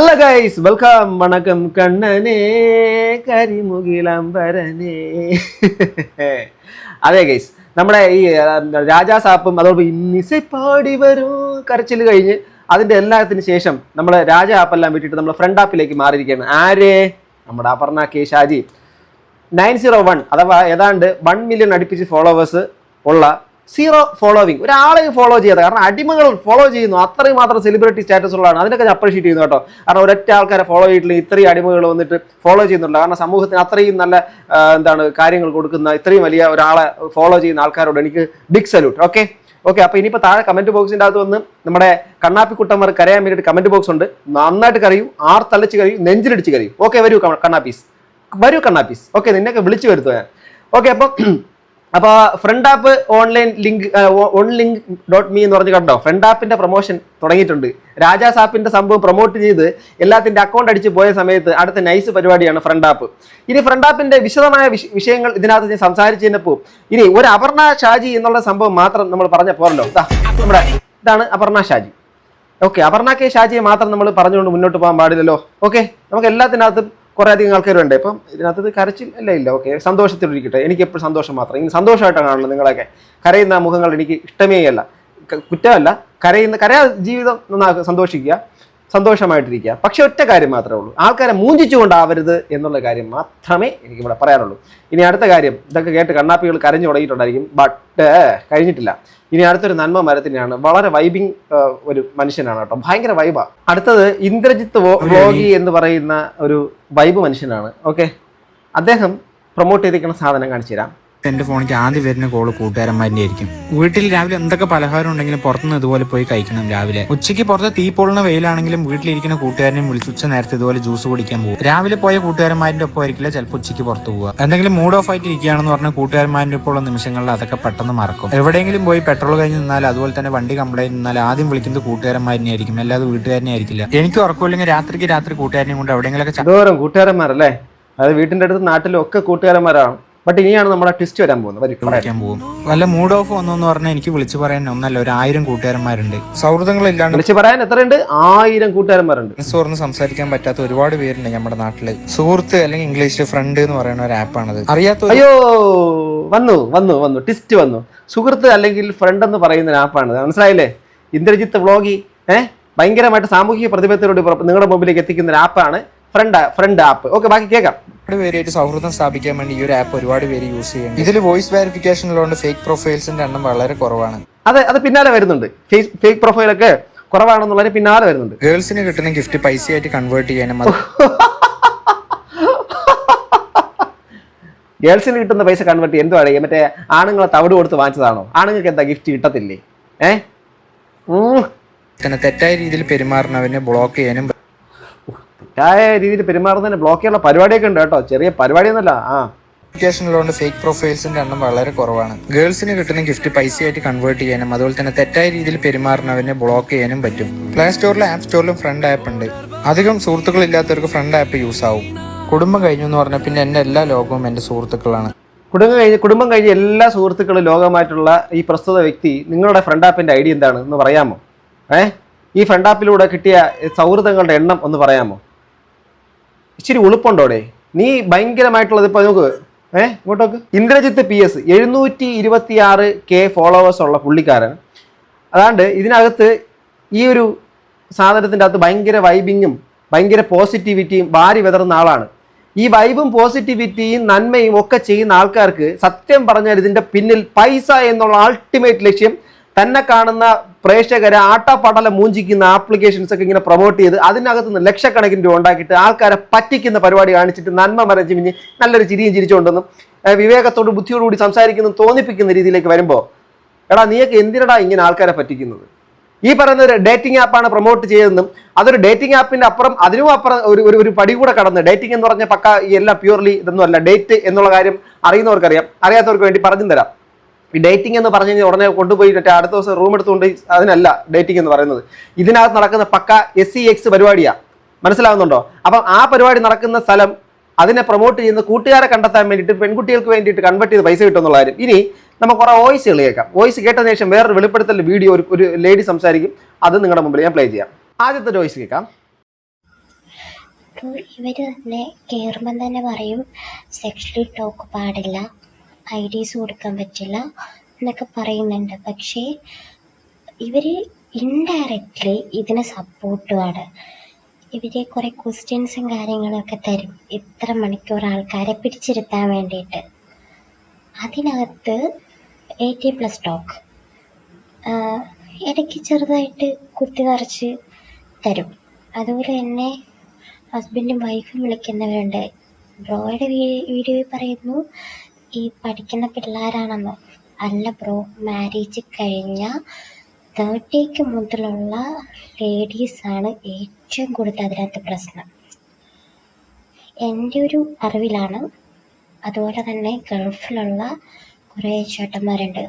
Hello guys, welcome. വണക്കം കണ്ണനെ കരിമുകിലംബരനെ. അതെ ഗൈസ്, നമ്മുടെ ഈ രാജാ സാപ്പും അതോടൊപ്പം ഇന്നിസை പാടി വരൂ കരച്ചിൽ കഴിഞ്ഞ് അതിന്റെ എല്ലാത്തിനു ശേഷം നമ്മൾ രാജ ആപ്പെല്ലാം വിട്ടിട്ട് നമ്മൾ ഫ്രണ്ട് ആപ്പിലേക്ക് മാറിയിരിക്കുകയാണ്. ആര്? നമ്മുടെ അപർണ കെ ഷാജി 901 അഥവാ ഏതാണ്ട് 1 മില്യൺ അടുപ്പിച്ച് ഫോളോവേഴ്സ് ഉള്ള സീറോ ഫോളോവിങ് ഒരാളെ ഫോളോ ചെയ്യാതെ, കാരണം അടിമകൾ ഫോളോ ചെയ്യുന്നു, അത്രയും മാത്രം സെലിബ്രിറ്റി സ്റ്റാറ്റസ് ഉള്ളതാണ്. അതിനൊക്കെ ഞാൻ അപ്രീഷിയേറ്റ് ചെയ്യുന്നു കേട്ടോ. കാരണം ഒരൊറ്റ ആൾക്കാരെ ഫോളോ ചെയ്തിട്ടില്ലെങ്കിൽ ഇത്രയും അടിമകൾ വന്നിട്ട് ഫോളോ ചെയ്യുന്നുണ്ട്. കാരണം സമൂഹത്തിന് അത്രയും നല്ല കാര്യങ്ങൾ കൊടുക്കുന്ന ഇത്രയും വലിയ ഒരാളെ ഫോളോ ചെയ്യുന്ന ആൾക്കാരോട് എനിക്ക് ബിഗ് സല്യൂട്ട്. ഓക്കെ. അപ്പൊ ഇനിയിപ്പോൾ താഴെ കമന്റ് ബോക്സിന്റെ അകത്ത് വന്ന് നമ്മുടെ കണ്ണാപ്പിക്കുട്ടന്മാർ കരയാൻ വേണ്ടിയിട്ട് കമന്റ് ബോക്സ് ഉണ്ട്. നന്നായിട്ട് കരയും, ആർത്തലച്ച് കരയും, നെഞ്ചിലിടിച്ച് കരയും. ഓക്കെ, വരൂ കണ്ണാപ്പീസ്, വരൂ കണ്ണാപ്പീസ്. ഓക്കെ, നിന്നൊക്കെ വിളിച്ചു വരുത്തുക ഞാൻ. ഓക്കെ, അപ്പോൾ ഫ്രണ്ട് ആപ്പ് onlink.me എന്ന് പറഞ്ഞ് കണ്ടോ, ഫ്രണ്ട് ആപ്പിന്റെ പ്രൊമോഷൻ തുടങ്ങിയിട്ടുണ്ട്. രാജാസ് ആപ്പിന്റെ സംഭവം പ്രൊമോട്ട് ചെയ്ത് എല്ലാത്തിന്റെ അക്കൗണ്ട് അടിച്ച് പോയ സമയത്ത് അടുത്ത നൈസ് പരിപാടിയാണ് ഫ്രണ്ട് ആപ്പ്. ഇനി ഫ്രണ്ട് ആപ്പിന്റെ വിശദമായ വിഷയങ്ങൾ ഇതിനകത്ത് ഞാൻ സംസാരിച്ചതിനപ്പോൾ ഇനി ഒരു അപർണ ഷാജി എന്നുള്ള സംഭവം മാത്രം നമ്മൾ പറഞ്ഞ പോരല്ലോ. നമ്മുടെ ഇതാണ് അപർണ ഷാജി. ഓക്കെ, അപർണ കെ ഷാജിയെ മാത്രം നമ്മൾ പറഞ്ഞുകൊണ്ട് മുന്നോട്ട് പോകാൻ പാടില്ലല്ലോ. ഓക്കെ, നമുക്ക് എല്ലാത്തിനകത്തും കുറേ അധികം ആൾക്കാരുണ്ട്. ഇപ്പം ഇതിനകത്ത് കരച്ചിൽ ഇല്ല. ഓക്കെ, സന്തോഷത്തിലിരിക്കട്ടെ. എനിക്ക് എപ്പോഴും സന്തോഷം മാത്രം. ഇനി സന്തോഷമായിട്ടാണ് കാണുന്നത് നിങ്ങളൊക്കെ. കരയുന്ന മുഖങ്ങൾ എനിക്ക് ഇഷ്ടമേ അല്ല, കുറ്റമല്ല. കരയാ ജീവിതം സന്തോഷിക്കുക, സന്തോഷമായിട്ടിരിക്കുക. പക്ഷെ ഒറ്റ കാര്യം മാത്രമേ ഉള്ളൂ, ആൾക്കാരെ മൂഞ്ചിച്ചുകൊണ്ടാവരുത് എന്നുള്ള കാര്യം മാത്രമേ എനിക്ക് ഇവിടെ പറയാനുള്ളൂ. ഇനി അടുത്ത കാര്യം, ഇതൊക്കെ കേട്ട് കണ്ണാപ്പികൾ കരഞ്ഞു തുടങ്ങിയിട്ടുണ്ടായിരിക്കും, ബട്ട് കഴിഞ്ഞിട്ടില്ല. ഇനി അടുത്തൊരു നന്മ മരത്തിനാണ്. വളരെ വൈബിങ് ഒരു മനുഷ്യനാണ് കേട്ടോ, ഭയങ്കര വൈബാ. അടുത്തത് ഇന്ദ്രജിത്ത് വ്ലോഗി എന്ന് പറയുന്ന ഒരു വൈബ് മനുഷ്യനാണ്. ഓക്കെ, അദ്ദേഹം പ്രൊമോട്ട് ചെയ്തിരിക്കുന്ന സാധനം കാണിച്ചു തരാം. എന്റെ ഫോണിക്ക് ആദ്യം വരുന്ന കോള് കൂട്ടുകാരന്മാരുടെ ആയിരിക്കും. വീട്ടിൽ രാവിലെ എന്തൊക്കെ പലഹാരം ഉണ്ടെങ്കിലും പുറത്തുനിന്ന് ഇതുപോലെ പോയി കഴിക്കണം. രാവിലെ ഉച്ചയ്ക്ക് പുറത്ത് തീ പൊള്ളുന്ന വെയിലാണെങ്കിലും വീട്ടിലിരിക്കുന്ന കൂട്ടുകാരനെയും വിളിച്ച് ഉച്ച നേരത്തെ ഇതുപോലെ ജ്യൂസ് കുടിക്കാൻ പോകും. രാവിലെ പോയ കൂട്ടുകാരന്മാരുടെ ഒപ്പം ആയിരിക്കില്ല ചിലപ്പോൾ ഉച്ചയ്ക്ക് പുറത്ത് പോവുക. എന്തെങ്കിലും മൂഡ് ഓഫ് ആയിട്ട് ഇരിക്കുകയാണെന്ന് പറഞ്ഞാൽ കൂട്ടുകാരന്മാരുടെ ഒപ്പം ഉള്ള നിമിഷങ്ങളിൽ അതൊക്കെ പെട്ടെന്ന് മറക്കും. എവിടെയെങ്കിലും പോയി പെട്രോൾ കഴിഞ്ഞ് നിന്നാൽ, അതുപോലെ തന്നെ വണ്ടി കംപ്ലൈന്റ് നിന്നാൽ ആദ്യം വിളിക്കുന്നത് കൂട്ടുകാരന്മാരെ ആയിരിക്കും, അല്ലാതെ വീട്ടുകാരനെ ആയിരിക്കില്ല. എനിക്ക് ഉറക്കമില്ലെങ്കിൽ രാത്രി കൂട്ടുകാരനെയും കൊണ്ട് എവിടെയെങ്കിലൊക്കെ കൂട്ടുകാരന്മാരല്ലേ, അത് വീട്ടിന്റെ അടുത്ത് നാട്ടിലും ഒക്കെ കൂട്ടുകാരന്മാരാണ്. ബട്ട് ഇനിയാണ് നമ്മുടെ ട്വിസ്റ്റ് വരാൻ പോകുന്നത്. പോകും. വല്ല മൂഡ് ഓഫ് വന്നു പറഞ്ഞാൽ എനിക്ക് വിളിച്ചു പറയാൻ ഒന്നല്ല 1000 കൂട്ടുകാരന്മാരുണ്ട്. സൗഹൃദങ്ങളില്ലാണ്ട് വിളിച്ചു പറയാൻ എത്രയുണ്ട്? 1000 കൂട്ടുകാരന്മാരുണ്ട്. തുറന്ന് സംസാരിക്കാൻ പറ്റാത്ത ഒരുപാട് പേരുണ്ട് നമ്മുടെ നാട്ടില്. സുഹൃത്ത് അല്ലെങ്കിൽ ഇംഗ്ലീഷിൽ ഫ്രണ്ട് എന്ന് പറയുന്ന ഒരു ആപ്പാണത്. അറിയാത്ത അയ്യോ, വന്നു ട്വിസ്റ്റ് വന്നു. സുഹൃത്ത് അല്ലെങ്കിൽ ഫ്രണ്ട് എന്ന് പറയുന്ന ഒരു ആപ്പാണ്. മനസ്സിലായില്ലേ? ഇന്ദ്രജിത്ത് വ്ലോഗി ഭയങ്കരമായിട്ട് സാമൂഹിക പ്രതിബദ്ധതയോട് നിങ്ങളുടെ മുമ്പിലേക്ക് എത്തിക്കുന്ന ഒരു ആപ്പാണ് ഫ്രണ്ട് ആപ്പ്. ഓക്കെ, ബാക്കി കേൾക്കാം. പേരായിട്ട് സൗഹൃദം സ്ഥാപിക്കാൻ വേണ്ടി ഈ ഒരു ആപ്പ് ഒരുപാട് പേര് യൂസ് ചെയ്യുന്നുണ്ട്. ഇതിൽ വോയിസ് വെരിഫിക്കേഷൻ ഉള്ളതുകൊണ്ട് ഫേക്ക് പ്രൊഫൈൽസിന്റെ എണ്ണം വളരെ കുറവാണ്. അത് പിന്നാലെ വരുന്നുണ്ട്. ഫേക്ക് പ്രൊഫൈലൊക്കെ കുറവാണെന്നുള്ളതിന് പിന്നാലെ വരുന്നുണ്ട്. ഗേൾസിന് കിട്ടുന്ന ഗിഫ്റ്റ് പൈസയായിട്ട് കൺവേർട്ട് ചെയ്യാനും ഗേൾസിന് കിട്ടുന്ന പൈസ കൺവേർട്ട് ചെയ്യാൻ എന്തുവാണ്? മറ്റേ ആണുങ്ങളെ തവിട് കൊടുത്ത് വാങ്ങിച്ചതാണോ? ആണുങ്ങൾക്ക് എന്താ ഗിഫ്റ്റ് കിട്ടത്തില്ലേ? തെറ്റായ രീതിയിൽ പെരുമാറുന്നവനെ ബ്ലോക്ക് ചെയ്യാനും തെറ്റായ രീതിയിൽ പെരുമാറുന്നതിന് ബ്ലോക്ക് ചെയ്യാനുള്ള പരിപാടിയൊക്കെ ഉണ്ട് കേട്ടോ. ചെറിയ പരിപാടിയൊന്നുമല്ല. ുള്ളതുകൊണ്ട് ഫേക്ക് പ്രൊഫൈൽസിന്റെ എണ്ണം വളരെ കുറവാണ്. ഗേൾസിന് കിട്ടുന്ന ഗിഫ്റ്റ് പൈസയായിട്ട് കൺവേർട്ട് ചെയ്യാനും അതുപോലെ തന്നെ തെറ്റായ രീതിയിൽ പെരുമാറുന്നവനെ ബ്ലോക്ക് ചെയ്യാനും പറ്റും. പ്ലേ സ്റ്റോറിലും ആപ്പ് സ്റ്റോറിലും ഫ്രണ്ട് ആപ്പ് ഉണ്ട്. അധികം സുഹൃത്തുക്കൾ ഇല്ലാത്തവർക്ക് ഫ്രണ്ട് ആപ്പ് യൂസ് ആവും. കുടുംബം കഴിഞ്ഞു എന്ന് പറഞ്ഞാൽ പിന്നെ എന്റെ എല്ലാ ലോകവും എന്റെ സുഹൃത്തുക്കളാണ്. കുടുംബം കഴിഞ്ഞ് എല്ലാ സുഹൃത്തുക്കളും ലോകമായിട്ടുള്ള ഈ പ്രസ്തുത വ്യക്തി നിങ്ങളുടെ ഫ്രണ്ട് ആപ്പിന്റെ ഐഡിയ എന്താണ് എന്ന് പറയാമോ? ഈ ഫ്രണ്ട് ആപ്പിലൂടെ കിട്ടിയ സൗഹൃദങ്ങളുടെ എണ്ണം ഒന്ന് പറയാമോ? ഇച്ചിരി ഉളുപ്പുണ്ടോടെ? നീ ഭയങ്കരമായിട്ടുള്ളത് ഇപ്പൊ നോക്ക്. ഇങ്ങോട്ടോക്ക്. ഇന്ദ്രജിത്ത് PS 726K ഫോളോവേഴ്സ് ഉള്ള പുള്ളിക്കാരൻ. അതാണ്ട് ഇതിനകത്ത് ഈ ഒരു സാധനത്തിൻ്റെ അകത്ത് ഭയങ്കര വൈബിങ്ങും ഭയങ്കര പോസിറ്റിവിറ്റിയും വാരി വിതറുന്ന ആളാണ്. ഈ വൈബും പോസിറ്റിവിറ്റിയും നന്മയും ഒക്കെ ചെയ്യുന്ന ആൾക്കാർക്ക് സത്യം പറഞ്ഞാൽ ഇതിൻ്റെ പിന്നിൽ പൈസ എന്നുള്ള അൾട്ടിമേറ്റ് ലക്ഷ്യം തന്നെ കാണുന്ന പ്രേക്ഷകരെ ആട്ടാപ്പാടല മൂഞ്ചിക്കുന്ന ആപ്ലിക്കേഷൻസ് ഒക്കെ ഇങ്ങനെ പ്രൊമോട്ട് ചെയ്ത് അതിനകത്ത് നിന്ന് ലക്ഷക്കണക്കിന് രൂപ ഉണ്ടാക്കിയിട്ട് ആൾക്കാരെ പറ്റിക്കുന്ന പരിപാടി കാണിച്ചിട്ട് നന്മ മരഞ്ഞ് മിഞ്ഞ് നല്ലൊരു ചിരിയും ചിരിച്ചുകൊണ്ടെന്നും വിവേകത്തോട് ബുദ്ധിയോടുകൂടി സംസാരിക്കുന്നു തോന്നിപ്പിക്കുന്ന രീതിയിലേക്ക് വരുമ്പോൾ, എടാ നീയൊക്കെ എന്തിനടാ ഇങ്ങനെ ആൾക്കാരെ പറ്റിക്കുന്നത്? ഈ പറയുന്ന ഒരു ഡേറ്റിംഗ് ആപ്പാണ് പ്രൊമോട്ട് ചെയ്തതെന്നും അതൊരു ഡേറ്റിംഗ് ആപ്പിന്റെ അപ്പുറം അതിനും അപ്പുറം ഒരു പടി കൂടെ കടന്ന് ഡേറ്റിംഗ് എന്ന് പറഞ്ഞ പക്ക എല്ലാം പ്യൂർലി ഇതൊന്നും അല്ല. ഡേറ്റ് എന്നുള്ള കാര്യം അറിയുന്നവർക്കറിയാം, അറിയാത്തവർക്ക് വേണ്ടി പറഞ്ഞു തരാം. ഈ ഡേറ്റിംഗ് എന്ന് പറഞ്ഞു കഴിഞ്ഞാൽ ഉടനെ കൊണ്ടുപോയി അടുത്ത ദിവസം റൂം എടുത്തുകൊണ്ട് അതിനല്ല ഡേറ്റിംഗ് എന്ന് പറയുന്നത്. ഇതിനകത്ത് നടക്കുന്ന പക്ക SEX പരിപാടിയാണ്. മനസ്സിലാവുന്നുണ്ടോ? അപ്പം ആ പരിപാടി നടക്കുന്ന സ്ഥലം അതിനെ പ്രൊമോട്ട് ചെയ്യുന്ന കൂട്ടുകാരെ കണ്ടെത്താൻ വേണ്ടിയിട്ട് പെൺകുട്ടികൾക്ക് വേണ്ടിയിട്ട് കൺവേർട്ട് ചെയ്ത് പൈസ കിട്ടുന്നുള്ള കാര്യം. ഇനി നമുക്ക് കുറെ വോയിസുകൾ കേൾക്കാം. വോയിസ് കേട്ടതിന് ശേഷം വേറൊരു വെളിപ്പെടുത്തൽ വീഡിയോ ഒരു ലേഡി സംസാരിക്കും, അത് നിങ്ങളുടെ മുമ്പിൽ ഞാൻ പ്ലേ ചെയ്യാം. ആദ്യത്തെ വോയിസ് കേൾക്കാം. അപ്പോൾ ഇവർ തന്നെ കയറുമ്പം തന്നെ പറയും സെക്ഷലി ടോക്ക് പാടില്ല, ഐഡീസ് കൊടുക്കാൻ പറ്റില്ല എന്നൊക്കെ പറയുന്നുണ്ട്. പക്ഷേ ഇവർ ഇൻഡയറക്റ്റ്ലി ഇതിനെ സപ്പോർട്ടുമാണ്. ഇവർ കുറേ ക്വസ്റ്റ്യൻസും കാര്യങ്ങളൊക്കെ തരും, ഇത്ര മണിക്കൂർ ആൾക്കാരെ പിടിച്ചിരുത്താൻ വേണ്ടിയിട്ട്. അതിനകത്ത് 80+ ടോക്ക് ഇടയ്ക്ക് ചെറുതായിട്ട് കുത്തി നിറച്ച് തരും. അതുപോലെ തന്നെ ഹസ്ബൻഡും വൈഫും വിളിക്കുന്നവരുണ്ട്. ബ്രോയുടെ വീഡിയോയിൽ പറയുന്നു ഈ പഠിക്കുന്ന പിള്ളേരാണെന്ന്. അല്ല ബ്രോ, മാരേജ് കഴിഞ്ഞ 30 മുതലുള്ള ലേഡീസാണ് ഏറ്റവും കൂടുതൽ അതിനകത്ത് പ്രശ്നം. എൻ്റെ ഒരു അറിവിലാണ്. അതുപോലെ തന്നെ ഗൾഫിലുള്ള കുറേ ചേട്ടന്മാരുണ്ട്.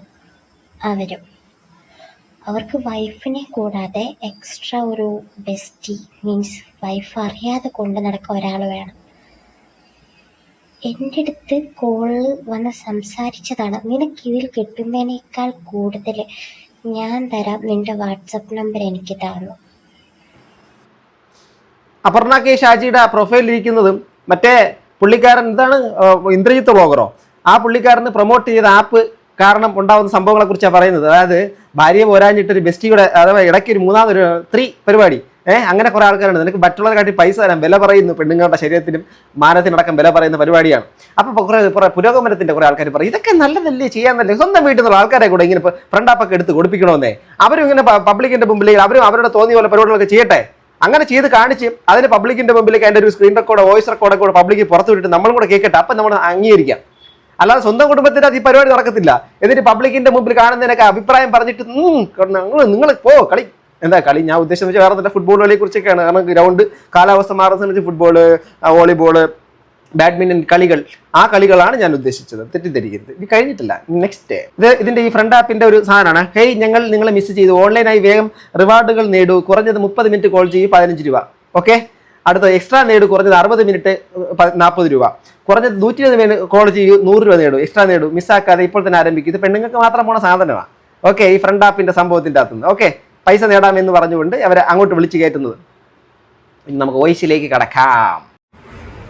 അവർക്ക് വൈഫിനെ കൂടാതെ എക്സ്ട്രാ ഒരു ബെസ്റ്റി, മീൻസ് വൈഫ് അറിയാതെ കൊണ്ട് നടക്കാൻ ഒരാൾ വേണം. എൻ്റെ അടുത്ത് കോളിൽ വന്ന് സംസാരിച്ചതാണ്, നിനക്കിതിൽ കിട്ടുന്നതിനേക്കാൾ കൂടുതൽ ഞാൻ തരാം, നിൻ്റെ വാട്സപ്പ് നമ്പർ എനിക്ക് തന്നു. അപർണ കെ ഷാജിയുടെ പ്രൊഫൈലിൽ ഇരിക്കുന്നതും മറ്റേ പുള്ളിക്കാരൻ എന്താണ്, ഇന്ദ്രജിത്ത് ബ്ലോഗറോ, ആ പുള്ളിക്കാരന് പ്രൊമോട്ട് ചെയ്ത ആപ്പ് കാരണം ഉണ്ടാകുന്ന സംഭവങ്ങളെ കുറിച്ചാണ് പറയുന്നത്. അതായത് ഭാര്യയെ പോരാഞ്ഞിട്ടൊരു ബെസ്റ്റിയുടെ, അഥവാ ഇടയ്ക്ക് ഒരു മൂന്നാമതൊരു 3 പരിപാടി, അങ്ങനെ കുറെ ആൾക്കാരുണ്ട്. നിനക്ക് മറ്റുള്ളവരെ കാട്ടി പൈസ തരാൻ വില പറയുന്നു, പെണ്ണുങ്ങളുടെ ശരീരത്തിനും മാനത്തിനടക്കം വില പറയുന്ന പരിപാടിയാണ്. അപ്പോൾ കുറേ പുരോഗമനത്തിന്റെ കുറെ ആൾക്കാർ പറയും ഇതൊക്കെ നല്ലതല്ലേ, ചെയ്യാന്നല്ലേ, സ്വന്തം വീട്ടിൽ നിന്നുള്ള ആൾക്കാരെ കൂടെ ഇങ്ങനെ ഫ്രണ്ട് ആപ്പൊക്കെ എടുത്ത് കൊടുപ്പിക്കണമെന്നേ. അവരും ഇങ്ങനെ പബ്ലിക്കിന്റെ മുമ്പിൽ അവരും അവരുടെ തോന്നിയ പോലെ പരിപാടികളൊക്കെ ചെയ്യട്ടെ. അങ്ങനെ ചെയ്ത് കാണിച്ച് അതിന് പബ്ലിക്കിന്റെ മുമ്പിലേക്ക് അതിൻ്റെ ഒരു സ്ക്രീൻ റെക്കോർഡോ വോയിസ് റെക്കോർഡൊക്കെ കൂടെ പബ്ലിക്ക് പുറത്തു വിട്ടിട്ട് നമ്മളും കൂടെ കേൾക്കട്ടെ. അപ്പം നമ്മൾ അംഗീകരിക്കാം. അല്ലാതെ സ്വന്തം കുടുംബത്തിന് അത് ഈ പരിപാടി നടക്കത്തില്ല. എന്നിട്ട് പബ്ലിക്കിന്റെ മുമ്പിൽ കാണുന്നതിനൊക്കെ അഭിപ്രായം പറഞ്ഞിട്ട് നിങ്ങൾ പോ കളി, എന്താ കളി, ഞാൻ ഉദ്ദേശിച്ചത് വെച്ചാൽ വേറെ തന്നെ ഫുട്ബോൾ കളിയെ കുറിച്ചൊക്കെയാണ്. കാരണം ഗ്രൗണ്ട് കാലാവസ്ഥ മാറുന്ന ഫുട്ബോള്, വോളിബോള്, ബാഡ്മിന്റൺ കളികൾ, ആ കളികളാണ് ഞാൻ ഉദ്ദേശിച്ചത്, തെറ്റിദ്ധരിക്കരുത്. ഇത് കഴിഞ്ഞിട്ടില്ല. നെക്സ്റ്റ് ഇതിന്റെ ഈ ഫ്രണ്ട് ആപ്പിന്റെ ഒരു സാധനമാണ്. ഹേയ്, ഞങ്ങൾ നിങ്ങളെ മിസ് ചെയ്തു, ഓൺലൈനായി വേഗം റിവാർഡുകൾ നേടൂ, കുറഞ്ഞത് 30 മിനിറ്റ് കോൾ ചെയ്യൂ 15 രൂപ. ഓക്കെ, അടുത്ത എക്സ്ട്രാ നേടൂ, കുറഞ്ഞത് 60 മിനിറ്റ് 40 രൂപ, കുറഞ്ഞത് 120 മിനിറ്റ് കോൾ ചെയ്യൂ 100 രൂപ നേടൂ, എക്സ്ട്രാ നേടൂ, മിസ്സാക്കാതെ ഇപ്പോൾ തന്നെ ആരംഭിക്കും. ഇത് പെണ്ണുങ്ങൾക്ക് മാത്രം പോണ സാധനമാണ്. ഓക്കെ, ഈ ഫ്രണ്ട് ആപ്പിന്റെ സംഭവത്തിന്റെ അകത്തുനിന്ന് ഓക്കെ പൈസ നേടാമെന്ന് പറഞ്ഞുകൊണ്ട് അവരെ അങ്ങോട്ട് വിളിച്ചു കയറ്റുന്നത്. ഇനി നമുക്ക് വോയിസിലേക്ക് കടക്കാം.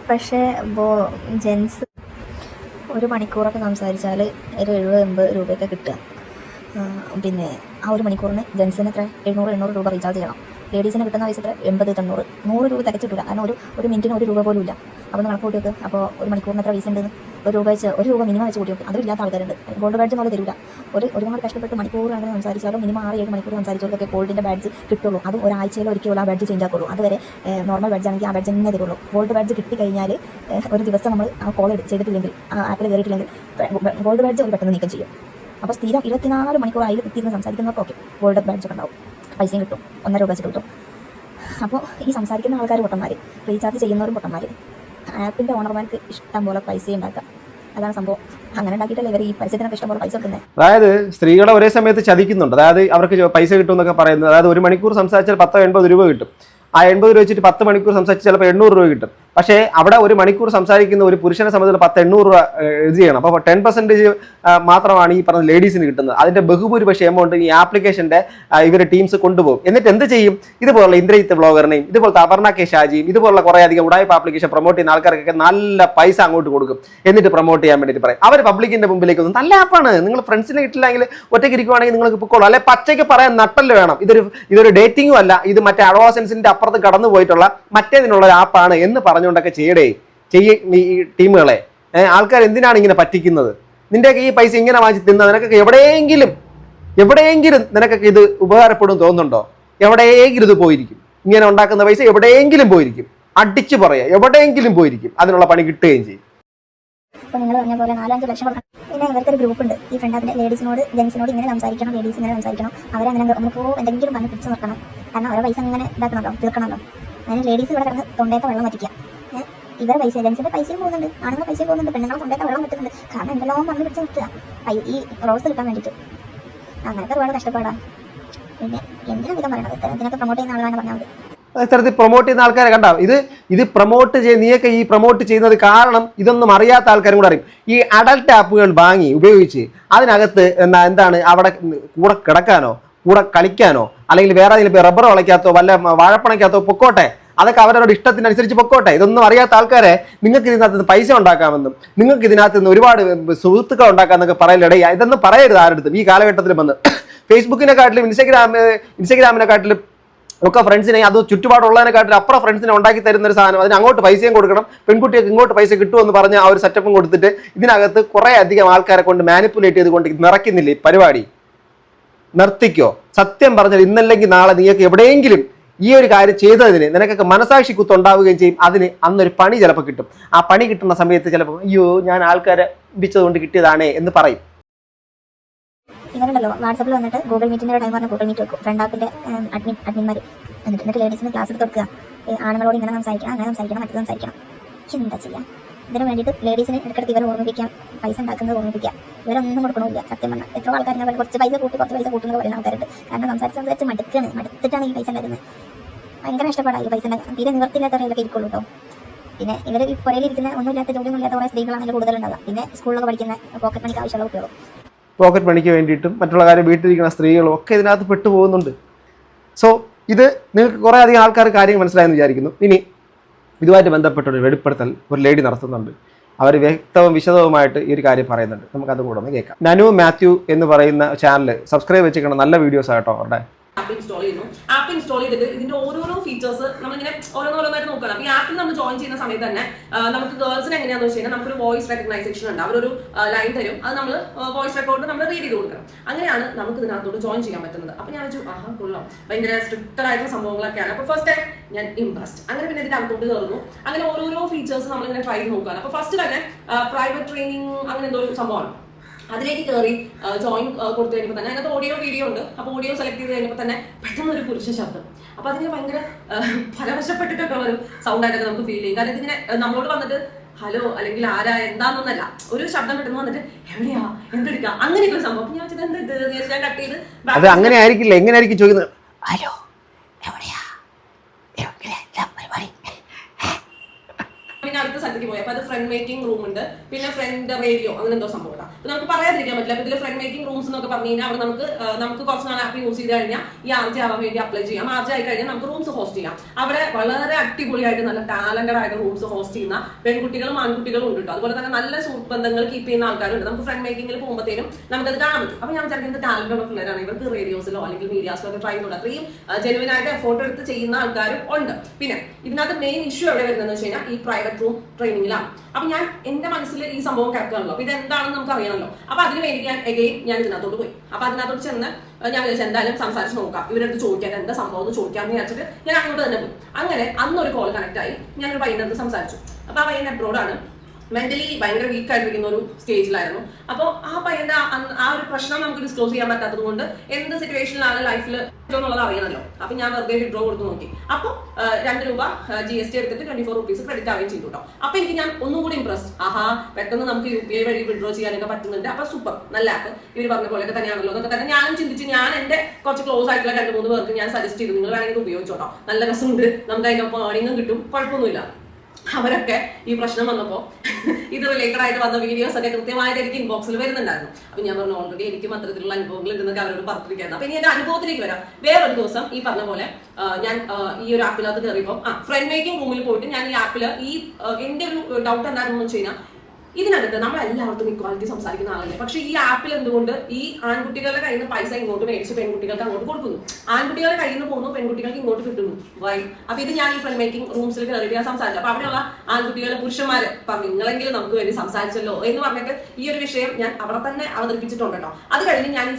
പക്ഷേ ജെൻസ് 1 മണിക്കൂറൊക്കെ സംസാരിച്ചാൽ ഒരു 70-80 രൂപയൊക്കെ കിട്ടുക. പിന്നെ ആ 1 മണിക്കൂറിന് ജെൻസിന് എത്ര 700 രൂപ റീചാർജ് ചെയ്യണം. ലേഡീസിന് കിട്ടുന്ന പൈസ 80-90 100 രൂപ തികച്ചിട്ടില്ല. കാരണം ഒരു മിനിറ്റിന് 1 രൂപ പോലും ഇല്ല. അപ്പോൾ കണക്ക് കൂട്ടി വെക്ക്. അപ്പോൾ 1 മണിക്കൂറിന് എത്ര പൈസ ഉണ്ടെന്ന് 1 രൂപ മിനിമം വെച്ച് കൂട്ടി വെക്കും. അതും ഇല്ലാത്ത ആൾക്കാരുണ്ട്. ഗോൾഡ് ബാഡ്ജ് പോലെ തരില്ല. ഒരുപാട് കഷ്ടപ്പെട്ട് മണിക്കൂർ അങ്ങനെ സംസാരിച്ചാലും മിനിമം 6-7 മണിക്കൂർ സംസാരിച്ചവർക്കൊക്കെ ഗോൾഡിൻ്റെ ബാഡ്ജ് കിട്ടുള്ളൂ. അതും ഒരാഴ്ചയിൽ ഒരിക്കലും ആ ബാഡ്ജ് ചേഞ്ച് ആക്കുള്ളൂ. അതുവരെ നോർമൽ ബാഡ്ജ് ആണെങ്കിൽ ആ ബാഡ്ജ് തന്നെ തരുള്ളൂ. ഗോൾഡ് ബാഡ്ജ് കിട്ടിക്കഴിഞ്ഞാൽ ഒരു ദിവസം നമ്മൾ ആ കോൾ ചെയ്തിട്ടില്ലെങ്കിൽ, ആ ആപ്പിൽ കയറിയിട്ടില്ലെങ്കിൽ ഗോൾഡ് ബാഡ്ജ് ഒരു പെട്ടെന്ന് നീക്കം ചെയ്യും. അപ്പോൾ സ്ഥിരം 24 മണിക്കൂർ അതിൽ കുത്തിയിരുന്ന് സംസാരിക്കുന്നവർക്കൊക്കെ ഗോൾഡ് ബാഡ്ജ് ഒക്കെ ഉണ്ടാവും. പൈസയും കിട്ടും, 1.5 രൂപ വെച്ചിട്ട് കിട്ടും. അപ്പോൾ ഈ സംസാരിക്കുന്ന ആൾക്കാർ പൊട്ടന്മാർ, റീചാർജ് ചെയ്യുന്നവരും പൊട്ടന്മാർ. ആപ്പിൻ്റെ ഓണർമാർക്ക് ഇഷ്ടം പോലെ പൈസ ഉണ്ടാക്കാം. അതാണ് സംഭവം. അങ്ങനെ ഉണ്ടാക്കിയിട്ടല്ലേ ഇവർ ഈ പൈസത്തിനൊക്കെ ഇഷ്ടം പോലെ പൈസ കിട്ടുന്നത്. അതായത് സ്ത്രീകളെ ഒരേ സമയത്ത് ചതിക്കുന്നുണ്ട്. അതായത് അവർക്ക് പൈസ കിട്ടും എന്നൊക്കെ പറയുന്നത്. അതായത് 1 മണിക്കൂർ സംസാരിച്ചാൽ 10-80 രൂപ കിട്ടും. ആ 80 രൂപ വെച്ചിട്ട് 10 മണിക്കൂർ സംസാരിച്ച് ചിലപ്പോൾ 800 രൂപ കിട്ടും. പക്ഷേ അവിടെ 1 മണിക്കൂർ സംസാരിക്കുന്ന ഒരു പുരുഷനെ സംബന്ധിച്ച് 10-800 രൂപ ഇത് ചെയ്യണം. അപ്പോൾ 10% മാത്രമാണ് ഈ പറഞ്ഞ ലേഡീസിന് കിട്ടുന്നത്. അതിന്റെ ബഹുഭൂരിപക്ഷ എമൗണ്ട് ഈ ആപ്ലിക്കേഷന്റെ ഇവർ ടീംസ് കൊണ്ടുപോകും. എന്നിട്ട് എന്ത് ചെയ്യും? ഇതുപോലുള്ള ഇന്ദ്രജിത്ത് ബ്ലോഗറിനെയും ഇതുപോലത്തെ അപർണ കെ ഷാജിയും ഇതുപോലുള്ള കുറേ അധികം ഉടായ്പ ആപ്ലിക്കേഷൻ പ്രൊമോട്ട് ചെയ്യുന്ന ആൾക്കാർക്കൊക്കെ നല്ല പൈസ അങ്ങോട്ട് കൊടുക്കും. എന്നിട്ട് പ്രൊമോട്ട് ചെയ്യാൻ വേണ്ടിയിട്ട് പറയും. അവർ പബ്ലിക്കിന്റെ മുമ്പിലേക്ക് ഒന്നും നല്ല ആപ്പാണ്, നിങ്ങൾ ഫ്രണ്ട്സിനെ കിട്ടില്ലെങ്കിൽ ഒറ്റയ്ക്ക് ഇരിക്കുവാണെങ്കിൽ നിങ്ങൾക്ക് പൊക്കോളൂ, അല്ലെ പച്ചയ്ക്ക് പറയാൻ നട്ടല് വേണം. ഇതൊരു ഡേറ്റിംഗും അല്ല, ഇത് മറ്റേ അഡ്വാൻസിന്റെ അപ്പുറത്ത് കടന്നു പോയിട്ടുള്ള മറ്റേതിനുള്ള ഒരു ആപ്പാണ് എന്ന് പറഞ്ഞുകൊണ്ടൊക്കെ ചെയ്യും ഈ ടീമുകളെ. ആൾക്കാർ എന്തിനാണ് ഇങ്ങനെ പറ്റിക്കുന്നത്? നിന്റെയൊക്കെ ഈ പൈസ ഇങ്ങനെ വാങ്ങിച്ച് തിന്ന നിനക്കൊക്കെ എവിടെയെങ്കിലും നിനക്കൊക്കെ ഇത് ഉപകാരപ്പെടും തോന്നുന്നുണ്ടോ? എവിടെയെങ്കിലും ഇത് പോയിരിക്കും. ഇങ്ങനെ ഉണ്ടാക്കുന്ന പൈസ എവിടെയെങ്കിലും പോയിരിക്കും. അടിച്ചു പറയാ, എവിടെയെങ്കിലും പോയിരിക്കും. അതിനുള്ള പണി കിട്ടുകയും ചെയ്യും. ഇപ്പോൾ നിങ്ങൾ പറഞ്ഞ പോലെ 4-5 ലക്ഷം കൊടുക്കണം. പിന്നെ ഇവർക്കൊരു ഗ്രൂപ്പ് ഉണ്ട്, ഈ ഫ്രണ്ട് ആപ്പിൻ്റെ ലേഡീസിനോട് ജെൻസിനോട് ഇങ്ങനെ സംസാരിക്കണം, ലേഡീസ് ഇങ്ങനെ സംസാരിക്കണം, അവരങ്ങനെ നമുക്ക് എന്തെങ്കിലും പറഞ്ഞ് പിടിച്ച് നിർത്തണം. കാരണം അവരെ പൈസ ഇങ്ങനെ ഇതാക്കണമല്ലോ, തീർക്കണമല്ലോ. അതിന് ലേഡീസ് ഇവിടെ കിടന്ന് തൊണ്ടേത്ത വെള്ളം വറ്റിക്കുക. ഇവരെ പൈസ, ജെൻസിന്റെ പൈസയും പോകുന്നുണ്ട്, ആണുങ്ങൾ പൈസയും പോകുന്നുണ്ട്, പെണ്ണുങ്ങളെ കൊണ്ടേത്ത വെള്ളം കിട്ടുന്നുണ്ട്. കാരണം എന്തെല്ലാം വന്ന് പിടിച്ച് നിർത്തുക ഈ റോസ് കിട്ടാൻ വേണ്ടിയിട്ട്. അങ്ങനത്തെ ഒരുപാട് കഷ്ടപ്പാടാണ്. പിന്നെ എന്തിനാണ് ഇതൊക്കെ പറയണത്? ഇതിനൊക്കെ പ്രൊമോട്ട് ചെയ്യുന്ന ആളാണ് പറഞ്ഞാൽ മതി. ഇത്തരത്തിൽ പ്രൊമോട്ട് ചെയ്യുന്ന ആൾക്കാരെ കണ്ടാ ഇത് പ്രൊമോട്ട് നീയൊക്കെ ഈ പ്രൊമോട്ട് ചെയ്യുന്നത് കാരണം ഇതൊന്നും അറിയാത്ത ആൾക്കാരും കൂടെ അറിയും. ഈ അഡൽട്ട് ആപ്പുകൾ വാങ്ങി ഉപയോഗിച്ച് അതിനകത്ത് എന്താണ് അവിടെ കൂടെ കിടക്കാനോ കൂടെ കളിക്കാനോ അല്ലെങ്കിൽ വേറെ ഏതെങ്കിലും റബ്ബർ വളയ്ക്കാത്തോ വല്ല വാഴപ്പണയ്ക്കാത്തോ പൊക്കോട്ടെ, അതൊക്കെ അവരവരുടെ ഇഷ്ടത്തിനനുസരിച്ച് പൊക്കോട്ടെ. ഇതൊന്നും അറിയാത്ത ആൾക്കാരെ നിങ്ങൾക്ക് ഇതിനകത്ത് നിന്ന് പൈസ ഉണ്ടാക്കാമെന്നും നിങ്ങൾക്ക് ഇതിനകത്ത് നിന്ന് ഒരുപാട് സുഹൃത്തുക്കൾ ഉണ്ടാക്കാമെന്നൊക്കെ പറയലിട. ഇതൊന്നും പറയരുത് ആരുടെ ഈ കാലഘട്ടത്തിൽ വന്ന്. ഫേസ്ബുക്കിനെക്കാട്ടിലും ഇൻസ്റ്റഗ്രാമിനെക്കാട്ടിലും ഒക്കെ ഫ്രണ്ട്സിനെ, അത് ചുറ്റുപാടുള്ളതിനെക്കാട്ടിലും അപ്പുറം ഫ്രണ്ട്സിനെ ഉണ്ടാക്കി തരുന്ന ഒരു സാധനം. അതിന് അങ്ങോട്ട് പൈസയും കൊടുക്കണം, പെൺകുട്ടികൾക്ക് ഇങ്ങോട്ട് പൈസ കിട്ടുമെന്ന് പറഞ്ഞ ആ ഒരു സെറ്റപ്പും കൊടുത്തിട്ട് ഇതിനകത്ത് കുറേ അധികം ആൾക്കാരെ കൊണ്ട് മാനിപ്പുലേറ്റ് ചെയ്തുകൊണ്ട് നിറയ്ക്കുന്നില്ലേ ഈ പരിപാടി. നിർത്തിക്കോ. സത്യം പറഞ്ഞാൽ ഇന്നല്ലെങ്കിൽ നാളെ നീയൊക്കെ എവിടെയെങ്കിലും ഈ ഒരു കാര്യം ചെയ്തതിന് നിനക്കൊക്കെ മനസാക്ഷി കുത്തുണ്ടാവുകയും ചെയ്യും. അതിന് അന്നൊരു പണി ചിലപ്പോൾ കിട്ടും. ആ പണി കിട്ടുന്ന സമയത്ത് ചിലപ്പോൾ അയ്യോ ഞാൻ ആൾക്കാരെ പിടിച്ചതുകൊണ്ട് കിട്ടിയതാണേ എന്ന് പറയും. ഇവരുണ്ടല്ലോ വാട്സപ്പിൽ വന്നിട്ട് ഗൂഗിൾ മീറ്റിൻ്റെ ടൈം പറഞ്ഞാൽ ഗൂഗിൾ മീറ്റ് വെക്കും ഫ്രണ്ട് ആപ്പിൻ്റെ അഡ്മിന്മാർ. എന്നിട്ട് ലേഡീസിന് ക്ലാസ് എടുത്ത് വെക്കുക, ആണുങ്ങളോട് ഇങ്ങനെ സംസാരിക്കണം, അങ്ങനെ സംസാരിക്കണം, മറ്റു സംസാരിക്കണം. എന്താ ചെയ്യാം? ഇതിന് വേണ്ടിയിട്ട് ലേഡീസിനെ ഇടയ്ക്കിടയ്ക്ക് ഇവരെ ഓർമ്മിപ്പിക്കാം, പൈസ ഉണ്ടാക്കുന്നത് ഓർമ്മിപ്പിക്കാം. ഇവരൊന്നും കൊടുക്കണമില്ല. സത്യം പറഞ്ഞാൽ എത്ര ആൾക്കാരെ കുറച്ച് പൈസ കൂട്ടുന്ന പറയുന്ന ആൾക്കാരുണ്ട്. കാരണം സംസാരിച്ച് മടുത്തിട്ടാണ് ഈ പൈസ ഉണ്ടായിരുന്നത്. ഭയങ്കര ഇഷ്ടപ്പെടാം ഈ പൈസ ഉണ്ടാക്കാൻ. തീരെ നിവർത്തില്ലാത്തവരൊക്കെ ഇരിക്കുള്ളൂ കേട്ടോ. പിന്നെ ഇവർ ഈ പുറയിലിരിക്കുന്ന ഒന്നുമില്ലാത്ത ജോലിയൊന്നും ഇല്ലാത്ത കുറേ സ്ത്രീകളാണെങ്കിൽ കൂടുതലുണ്ടാകുക. പിന്നെ സ്കൂളിലൊക്കെ പഠിക്കുന്ന പോക്കറ്റ് മണിക്ക് ആവശ്യമുള്ള കുട്ടികളും പോക്കറ്റ് പണിക്ക് വേണ്ടിയിട്ടും മറ്റുള്ള കാര്യം വീട്ടിലിരിക്കുന്ന സ്ത്രീകളും ഒക്കെ ഇതിനകത്ത് പെട്ടുപോകുന്നുണ്ട്. സോ ഇത് നിങ്ങൾക്ക് കുറേ അധികം ആൾക്കാർ കാര്യങ്ങൾ മനസ്സിലായെന്ന് വിചാരിക്കുന്നു. ഇനി ഇതുമായിട്ട് ബന്ധപ്പെട്ടൊരു വെളിപ്പെടുത്തൽ ഒരു ലേഡി നടത്തുന്നുണ്ട്. അവർ വ്യക്തവും വിശദവുമായിട്ട് ഈ ഒരു കാര്യം പറയുന്നുണ്ട്. നമുക്കത് കൂടെ ഒന്ന് കേൾക്കാം. നനു മാത്യു എന്ന് പറയുന്ന ചാനൽ സബ്സ്ക്രൈബ് വെച്ചിരിക്കണം. നല്ല വീഡിയോസ് ആട്ടോ അവരുടെ. ആപ്പ് ഇൻസ്റ്റാൾ ചെയ്യുന്നു. ആപ്പ് ഇൻസ്റ്റാൾ ചെയ്തിട്ട് ഇതിന്റെ ഓരോരോ ഫീച്ചേഴ്സ് നമ്മളിങ്ങനെ ഓരോന്നോരോന്നായിട്ട് നോക്കണം. അപ്പോൾ ഈ ആപ്പിൽ നമ്മൾ ജോയിൻ ചെയ്യുന്ന സമയത്ത് തന്നെ നമുക്ക് ഗേൾസിന് എങ്ങനെയാണെന്ന് വെച്ച് കഴിഞ്ഞാൽ നമുക്കൊരു വോയിസ് റെക്കഗ്നൈസേഷൻ ഉണ്ട്. അവരൊരു ലൈൻ തരും, അത് നമ്മൾ വോയിസ് റെക്കോർഡ് നമ്മൾ റീഡ് ചെയ്ത് കൊടുക്കണം. അങ്ങനെയാണ് നമുക്ക് ഇതിനകത്തോട്ട് ജോയിൻ ചെയ്യാൻ പറ്റുന്നത്. അപ്പോൾ ഞാൻ വെച്ചു ആഹാ കൊള്ളാം, ഭയങ്കര സ്ട്രിക്റ്റഡ് ആയിട്ടുള്ള സംഭവങ്ങളൊക്കെയാണ്. അപ്പോൾ ഫസ്റ്റ് ടൈം ഞാൻ ഇംപ്രസ്ഡ്. അങ്ങനെ പിന്നെ ഇതിന്റെ അകത്തോട്ട് കയറുന്നു. അങ്ങനെ ഓരോരോ ഫീച്ചേഴ്സ് നമ്മളിങ്ങനെ ട്രൈ ചെയ്ത് നോക്കുകയാണ്. അപ്പോൾ ഫസ്റ്റ് തന്നെ പ്രൈവറ്റ് ട്രെയിനിങ് അങ്ങനെ എന്തോ ഒരു സംഭവമാണ്. അതിലേക്ക് കയറി ജോയിൻ കൊടുത്തു കഴിഞ്ഞപ്പോൾ തന്നെ അതിനകത്ത് ഓഡിയോ വീഡിയോ ഉണ്ട്. അപ്പോൾ ഓഡിയോ സെലക്ട് ചെയ്ത് കഴിഞ്ഞപ്പോൾ തന്നെ പെട്ടെന്ന് ഒരു പുരുഷ ശബ്ദം. അപ്പോൾ അതിന് ഭയങ്കര ഫലവശപ്പെട്ടിട്ടൊക്കെ ഒരു സൗണ്ടായിട്ടൊക്കെ നമുക്ക് ഫീൽ ചെയ്യും. കാരണം ഇതിങ്ങനെ നമ്മളോട് വന്നിട്ട് ഹലോ അല്ലെങ്കിൽ ആരാ എന്താണെന്നല്ല, ഒരു ശബ്ദം പെട്ടെന്ന് വന്നിട്ട് എവിടെയാ എന്തെടുക്കുക അങ്ങനെയൊക്കെ ഒരു സംഭവം. ഞാൻ വെച്ചത് എന്താ ഇത്, ഞാൻ കട്ട് ചെയ്ത് അത് അങ്ങനെ ആയിരിക്കില്ല. എങ്ങനെയായിരിക്കും ചോദിക്കുന്നത്? ഹലോ എവിടെയാ പരിപാടി. പിന്നെ അടുത്ത സ്ഥലത്തേക്ക് പോയി. അപ്പൊ അത് ഫ്രണ്ട് മേക്കിംഗ് റൂം ഉണ്ട്, പിന്നെ ഫ്രണ്ട് റേഡിയോ അങ്ങനെ എന്തോ സംഭവം. അപ്പൊ നമുക്ക് പറയാതിരിക്കാൻ പറ്റില്ല. അപ്പൊ ഇതിൽ ഫ്രണ്ട് മേക്കിംഗ് റൂംസ് എന്നൊക്കെ പറഞ്ഞു കഴിഞ്ഞാൽ അവിടെ നമുക്ക് കുറച്ച് നാൾ ആപ്പ് യൂസ് ചെയ്ത് കഴിഞ്ഞാൽ ഈ ആർജി ആവാൻ വേണ്ടി അപ്ലൈ ചെയ്യാം. ആർജി ആയി കഴിഞ്ഞാൽ നമുക്ക് റൂംസ് ഹോസ്റ്റ് ചെയ്യാം. അവിടെ വളരെ അടിപൊളിയായിട്ട് നല്ല ടാലന്റഡ് ആയിട്ട് റൂംസ് ഹോസ്റ്റ് ചെയ്യുന്ന പെൺകുട്ടികളും ആൺകുട്ടികളും ഉണ്ട് കേട്ടോ. അതുപോലെ തന്നെ നല്ല സുഹൃത്ത് ബന്ധങ്ങൾ കീപ്പ് ചെയ്യുന്ന ആൾക്കാരുണ്ട്. നമുക്ക് ഫ്രണ്ട് മേക്കിംഗിൽ പോകുമ്പോഴത്തേനും നമുക്കത് കാണാൻ പറ്റും. അപ്പൊ ഞാൻ വിചാരിക്കുന്നത് ടാലന്റ് ഉള്ള പിള്ളേരാണ് ഇവർക്ക് റേഡിയോസിലോ അല്ലെങ്കിൽ മീഡിയാസിലോ ഒക്കെ ട്രൈ ചെയ്യുന്നുണ്ട്. അത്രയും ജെനുവിൻ ആയിട്ട് എഫോർട്ട് എടുത്ത് ചെയ്യുന്ന ആൾക്കാരും ഉണ്ട്. പിന്നെ ഇതിനകത്ത് മെയിൻ ഇഷ്യൂ എവിടെ വരുന്നതെന്ന് വെച്ച് കഴിഞ്ഞാൽ ഈ പ്രൈവറ്റ് റൂം ട്രെയിനിങ്ങിലാണ്. അപ്പൊ ഞാൻ എന്റെ മനസ്സിൽ ഈ സംഭവം കിടക്കുകയാണല്ലോ. അപ്പൊ ഇതെന്താണെന്ന് നമുക്ക് അറിയണമല്ലോ. അപ്പൊ അതിന് വേണ്ടി ഞാൻ ഇതിനകത്തോട്ട് പോയി. അപ്പൊ അതിനകത്തോട്ട് ചെന്ന് ഞാൻ വിചാരിച്ചു എന്തായാലും സംസാരിച്ച് നോക്കാം, ഇവരടുത്ത് ചോദിക്കാൻ എന്താ സംഭവം എന്ന് ചോദിക്കാമെന്ന് വിചാരിച്ചിട്ട് ഞാൻ അങ്ങോട്ട് തന്നെ പോയി. അങ്ങനെ അന്നൊരു കോൾ കണക്ട് ആയി. ഞാനൊരു പയ്യനടുത്ത് സംസാരിച്ചു. അപ്പൊ ആ പയ്യൻ അബ്രോഡാണ്, മെന്റലി ഭയങ്കര വീക്ക് ആയിട്ടിരിക്കുന്ന ഒരു സ്റ്റേജിലായിരുന്നു. അപ്പോൾ ആ പയ്യന്റെ ആ ഒരു പ്രശ്നം നമുക്ക് ഡിസ്ക്ലോസ് ചെയ്യാൻ പറ്റാത്തത് കൊണ്ട് എന്ത് സിറ്റുവേഷനിലാണ് ലൈഫിൽ എന്നുള്ളത് അറിയണമല്ലോ. അപ്പൊ ഞാൻ വെറുതെ വിഡ്രോ കൊടുത്ത് നോക്കി. അപ്പോൾ 2 രൂപ GST എടുത്തിട്ട് 24 rupees ക്രെഡിറ്റ് ആവുകയും ചെയ്തു കേട്ടോ. അപ്പൊ എനിക്ക് ഞാൻ ഒന്നും കൂടി ഇംപ്രസ്ഡ്. ആഹാ, പെട്ടെന്ന് നമുക്ക് UPI വഴി വിഡ്രോ ചെയ്യാനൊക്കെ പറ്റുന്നുണ്ട്. അപ്പൊ സൂപ്പർ, നല്ല ആപ്പ്, ഇവർ പറഞ്ഞ പോലെയൊക്കെ തന്നെയാണല്ലോ എന്നൊക്കെ തന്നെ ഞാനും ചിന്തിച്ച് ഞാൻ എന്റെ കുറച്ച് ക്ലോസ് ആയിട്ടുള്ള 2-3 പേർക്ക് ഞാൻ സജസ്റ്റ് ചെയ്തു, നിങ്ങൾ വേണമെങ്കിൽ ഉപയോഗിച്ചോട്ടോ, നല്ല രസമുണ്ട്, നമുക്ക് അതിനൊപ്പം ഏർണിംഗും കിട്ടും, കുഴപ്പമൊന്നുമില്ല. അവരൊക്കെ ഈ പ്രശ്നം വന്നപ്പോൾ ഇത് റിലേറ്റഡ് ആയിട്ട് വന്ന വീഡിയോസ് ഒക്കെ കൃത്യമായിട്ട് എനിക്ക് ഇൻബോക്സിൽ വരുന്നുണ്ടായിരുന്നു. അപ്പൊ ഞാൻ പറഞ്ഞു ഓൾറെഡി എനിക്കും അത്തരത്തിലുള്ള അനുഭവങ്ങൾ ഉണ്ടെന്നൊക്കെ അവരോട് പറഞ്ഞിരിക്കുന്നത്. അപ്പൊ ഇനി എന്റെ അനുഭവത്തിലേക്ക് വരാം. വേറൊരു ദിവസം ഈ പറഞ്ഞ പോലെ ഞാൻ ഈ ഒരു ആപ്പിനകത്ത് കയറിയപ്പോൾ ഫ്രണ്ട് മേക്കിംഗ് റൂമിൽ പോയിട്ട് ഞാൻ ഈ ആപ്പിൽ എന്റെ ഒരു ഡൗട്ട് എന്താണെന്ന് വെച്ച് കഴിഞ്ഞാൽ ഇതിനകത്ത് നമ്മളെല്ലാവർക്കും ഇക്വാലിറ്റി സംസാരിക്കുന്ന ആളല്ലേ, പക്ഷെ ഈ ആപ്പിൽ എന്തുകൊണ്ട് ഈ ആൺകുട്ടികളുടെ കയ്യിൽ നിന്ന് പൈസ ഇങ്ങോട്ട് മേടിച്ച് പെൺകുട്ടികൾക്ക് അങ്ങോട്ട് കൊടുക്കുന്നു, ആൺകുട്ടികളുടെ കയ്യിൽ നിന്ന് പോകുന്നു, പെൺകുട്ടികൾക്ക് ഇങ്ങോട്ട് കിട്ടുന്നു. വൈ? അപ്പൊ ഇത് ഞാൻ ഈ ഫ്രണ്ട് മേക്കിംഗ് റൂംസിൽ കയറി ഞാൻ സംസാരിച്ചു. അപ്പൊ അവിടെയുള്ള ആൺകുട്ടികളെ പുരുഷന്മാര് പറഞ്ഞു നിങ്ങളെങ്കിലും നമുക്ക് വേണ്ടി സംസാരിച്ചല്ലോ എന്ന് പറഞ്ഞിട്ട് ഈ ഒരു വിഷയം ഞാൻ അവിടെ തന്നെ അവതരിപ്പിച്ചിട്ടുണ്ട് കേട്ടോ. അത് കഴിഞ്ഞ് ഞാൻ ഈ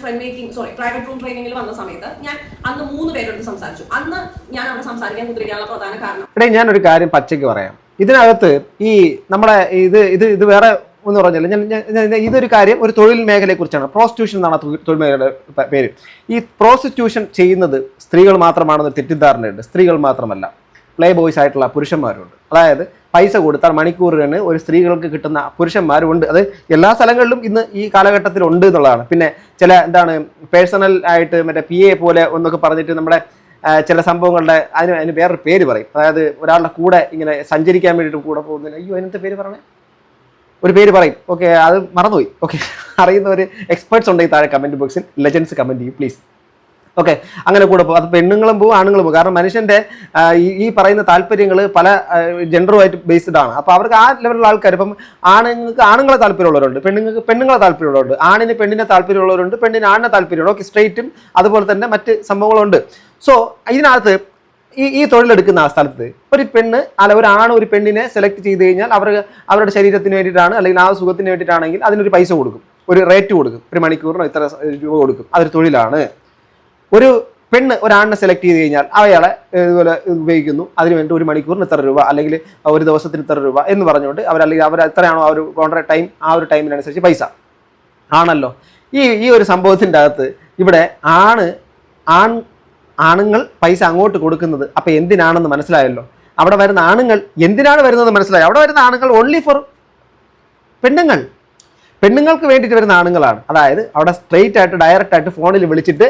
പ്രൈവറ്റ് റൂം ട്രെയിനിങ്ങിൽ വന്ന സമയത്ത് ഞാൻ അന്ന് 3 പേരോട് സംസാരിച്ചു. അന്ന് ഞാൻ അവിടെ സംസാരിക്കാൻ കുതിരിക്കാനുള്ള പ്രധാന കാരണം ഞാനൊരു കാര്യം പച്ചയ്ക്ക് പറയാം. ഇതിനകത്ത് ഈ നമ്മുടെ ഇത് വേറെ ഒന്ന് പറഞ്ഞില്ല. ഇതൊരു കാര്യം, ഒരു തൊഴിൽ മേഖലയെ കുറിച്ചാണ്. പ്രോസ്റ്റിറ്റ്യൂഷൻ എന്നാണ് തൊഴിൽ മേഖലയുടെ പേര്. ഈ പ്രോസ്റ്റിറ്റ്യൂഷൻ ചെയ്യുന്നത് സ്ത്രീകൾ മാത്രമാണെന്ന് തെറ്റിദ്ധാരണയുണ്ട്. സ്ത്രീകൾ മാത്രമല്ല, പ്ലേ ബോയ്സ് ആയിട്ടുള്ള പുരുഷന്മാരുണ്ട്. അതായത് പൈസ കൊടുത്താൽ മണിക്കൂറിന് ഒരു സ്ത്രീകൾക്ക് കിട്ടുന്ന പുരുഷന്മാരുണ്ട്. അത് എല്ലാ സ്ഥലങ്ങളിലും ഇന്ന് ഈ കാലഘട്ടത്തിൽ ഉണ്ട് എന്നുള്ളതാണ്. പിന്നെ ചില പേഴ്സണൽ ആയിട്ട് മറ്റേ PA പോലെ എന്നൊക്കെ പറഞ്ഞിട്ട് നമ്മുടെ ചില സംഭവങ്ങളുടെ അതിന് വേറൊരു പേര് പറയും. അതായത് ഒരാളുടെ കൂടെ ഇങ്ങനെ സഞ്ചരിക്കാൻ വേണ്ടിയിട്ട് കൂടെ പോകുന്നില്ല. അയ്യോ, അതിനകത്ത് പേര് പറഞ്ഞേ, ഒരു പേര് പറയും. ഓക്കെ, അത് മറന്നുപോയി. ഓക്കെ, അറിയുന്ന ഒരു എക്സ്പേർട്സ് ഉണ്ടെങ്കിൽ താഴെ കമന്റ് ബോക്സിൽ ലെജൻഡ്സ് കമന്റ് ചെയ്യും പ്ലീസ്. ഓക്കെ, അങ്ങനെ കൂടെ പോകും. അത് പെണ്ണുങ്ങളും പോകും ആണുങ്ങളും പോകും. കാരണം മനുഷ്യന്റെ ഈ പറയുന്ന താല്പര്യങ്ങൾ പല ജെൻഡറുമായിട്ട് ബേസ്ഡ് ആണ്. അപ്പോൾ അവർക്ക് ആ ലെവലിലുള്ള ആൾക്കാർ, ഇപ്പം ആണുങ്ങൾക്ക് ആണുങ്ങളെ താല്പര്യമുള്ളവരുണ്ട്, പെണ്ണുങ്ങൾക്ക് പെണ്ണുങ്ങളെ താല്പര്യമുള്ളവരുണ്ട്, ആണിന് പെണ്ണിനെ താല്പര്യമുള്ളവരുണ്ട്, പെണ്ണിന് ആണിനെ താല്പര്യമുണ്ട്. ഓക്കെ, സ്ട്രെയിറ്റും അതുപോലെ തന്നെ മറ്റ് സംഭവങ്ങളുണ്ട്. സോ ഇതിനകത്ത് ഈ തൊഴിലെടുക്കുന്ന ആ സ്ഥലത്ത് ഒരു പെണ്ണ് അല്ല ഒരു ആണ് ഒരു പെണ്ണിനെ സെലക്ട് ചെയ്ത് കഴിഞ്ഞാൽ അവരുടെ ശരീരത്തിന് വേണ്ടിയിട്ടാണ് അല്ലെങ്കിൽ ആ സുഖത്തിന് വേണ്ടിയിട്ടാണെങ്കിൽ അതിനൊരു പൈസ കൊടുക്കും, ഒരു റേറ്റ് കൊടുക്കും, ഒരു മണിക്കൂറിന് ഇത്ര രൂപ കൊടുക്കും. അതൊരു തൊഴിലാണ്. ഒരു പെണ്ണ് ഒരാണിനെ സെലക്ട് ചെയ്ത് കഴിഞ്ഞാൽ അയാളെ ഇതുപോലെ ഉപയോഗിക്കുന്നു, അതിനുവേണ്ടി ഒരു മണിക്കൂറിന് ഇത്ര രൂപ അല്ലെങ്കിൽ ഒരു ദിവസത്തിന് ഇത്ര രൂപ എന്ന് പറഞ്ഞുകൊണ്ട് അല്ലെങ്കിൽ അവർ എത്രയാണോ ആ ഒരു കോൺട്രാക്ട് ടൈം, ആ ഒരു ടൈമിനനുസരിച്ച് പൈസ ആണല്ലോ. ഈ ഒരു സംഭവത്തിൻ്റെ അകത്ത് ഇവിടെ ആണുങ്ങൾ പൈസ അങ്ങോട്ട് കൊടുക്കുന്നത് അപ്പം എന്തിനാണെന്ന് മനസ്സിലായല്ലോ. അവിടെ വരുന്ന ആണുങ്ങൾ എന്തിനാണ് വരുന്നത് മനസ്സിലായി. അവിടെ വരുന്ന ആണുങ്ങൾ ഓൺലി ഫോർ പെണ്ണുങ്ങൾക്ക് വേണ്ടിയിട്ട് വരുന്ന ആണുങ്ങളാണ്. അതായത് അവിടെ സ്ട്രെയിറ്റ് ആയിട്ട് ഡയറക്റ്റ് ആയിട്ട് ഫോണിൽ വിളിച്ചിട്ട്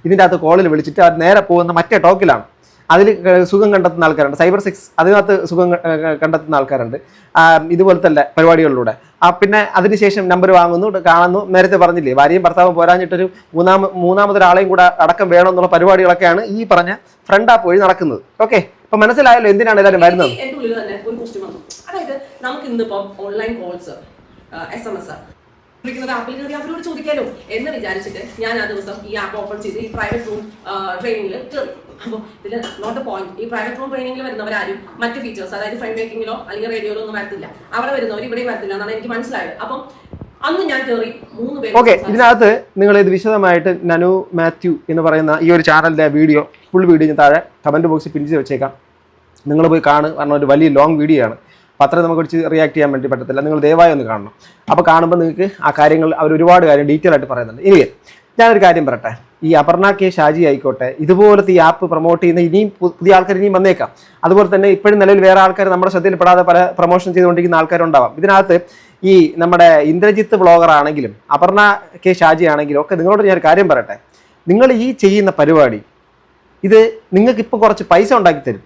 ഇതിൻ്റെ അകത്ത് കോളിൽ വിളിച്ചിട്ട് അവർ നേരെ പോകുന്ന മറ്റേ ടോക്കിലാണ്. അതിൽ സുഖം കണ്ടെത്തുന്ന ആൾക്കാരുണ്ട്, സൈബർ സെക്സ് അതിനകത്ത് സുഖം കണ്ടെത്തുന്ന ആൾക്കാരുണ്ട് ഇതുപോലത്തെ പരിപാടികളിലൂടെ. പിന്നെ അതിനുശേഷം നമ്പർ വാങ്ങുന്നു, കാണുന്നു. നേരത്തെ പറഞ്ഞില്ലേ ഭാര്യയും ഭർത്താവും പോരാഞ്ഞിട്ടൊരു മൂന്നാമതൊരാളെയും കൂടെ അടക്കം വേണമെന്നുള്ള പരിപാടികളൊക്കെയാണ് ഈ പറഞ്ഞ ഫ്രണ്ട് ആപ്പ് വഴി നടക്കുന്നത്. ഓക്കെ, അപ്പൊ മനസ്സിലായല്ലോ എന്തിനാണ് എല്ലാവരും വരുന്നത്. എന്റെ ഉള്ളിൽ തന്നെ ഒരു ക്വസ്റ്റ്യൻ വന്നു. അതായത് നമുക്ക് ഇന്നിപ്പം ഓൺലൈൻ കോൾസ്, SMS വിളിക്കുന്നത് ആപ്പിൽ കയറി അവരോട് ചോദിക്കാലോ എന്ന് വിചാരിച്ചിട്ട് ഞാൻ ആ ദിവസം ഈ ആപ്പ് ഓപ്പൺ ചെയ്ത് ഈ പ്രൈവറ്റ് റൂം ട്രെയിനിങ്ങിൽ കയറി. അപ്പോൾ ഇതിൽ നോട്ട് എ പോയിന്റ്, ഈ പ്രൈവറ്റ് റൂം ട്രെയിനിങ്ങിൽ വരുന്നവരാരും മറ്റ് ഫീച്ചേഴ്സ് അതായത് ഫ്രണ്ട് മേക്കിങ്ങിലോ അല്ലെങ്കിൽ റേഡിയോയിലോ ഒന്നും വരത്തില്ല. അവിടെ വരുന്നവർ ഇവിടെയും വരത്തില്ല എന്നാണ് എനിക്ക് മനസ്സിലായത്. അപ്പം അന്ന് ഞാൻ കയറി 3 പേര്. ഓക്കെ, ഇതിനകത്ത് നിങ്ങൾ ഇത് വിശദമായിട്ട് നനു മാത്യു എന്ന് പറയുന്ന ഈ ഒരു ചാനലിന്റെ വീഡിയോ ഫുൾ വീഡിയോ ഞാൻ താഴെ കമന്റ് ബോക്സിൽ പിൻ ചെയ്ത് വെച്ചേക്കാം. നിങ്ങൾ പോയി കാണുക. കാരണം ഒരു വലിയ ലോങ് വീഡിയോ ആണ്. അപ്പോൾ അത്ര നമുക്ക് വെച്ച് റിയാക്ട് ചെയ്യാൻ വേണ്ടി പറ്റത്തില്ല. നിങ്ങൾ ദയവായി ഒന്ന് കാണണം. അപ്പോൾ കാണുമ്പോൾ നിങ്ങൾക്ക് ആ കാര്യങ്ങൾ അവർ ഒരുപാട് കാര്യം ഡീറ്റെയിൽ ആയിട്ട് പറയുന്നുണ്ട്. ഇനി ഞാനൊരു കാര്യം പറയട്ടെ. ഈ അപർണ കെ ഷാജി ആയിക്കോട്ടെ, ഇതുപോലത്തെ ഈ ആപ്പ് പ്രൊമോട്ട് ചെയ്യുന്ന ഇനിയും പുതിയ ആൾക്കാർ ഇനിയും വന്നേക്കാം. അതുപോലെ തന്നെ ഇപ്പോഴും നിലവിൽ വേറെ ആൾക്കാർ നമ്മുടെ ശ്രദ്ധയിൽപ്പെടാതെ പല പ്രൊമോഷൻ ചെയ്തുകൊണ്ടിരിക്കുന്ന ആൾക്കാരുണ്ടാവാം. ഇതിനകത്ത് ഈ നമ്മുടെ ഇന്ദ്രജിത്ത് വ്ളോഗർ ആണെങ്കിലും അപർണ കെ ഷാജി ആണെങ്കിലും ഒക്കെ നിങ്ങളോട് ഞാനൊരു കാര്യം പറയട്ടെ. നിങ്ങൾ ഈ ചെയ്യുന്ന പരിപാടി ഇത് നിങ്ങൾക്ക് ഇപ്പോൾ കുറച്ച് പൈസ ഉണ്ടാക്കി തരും.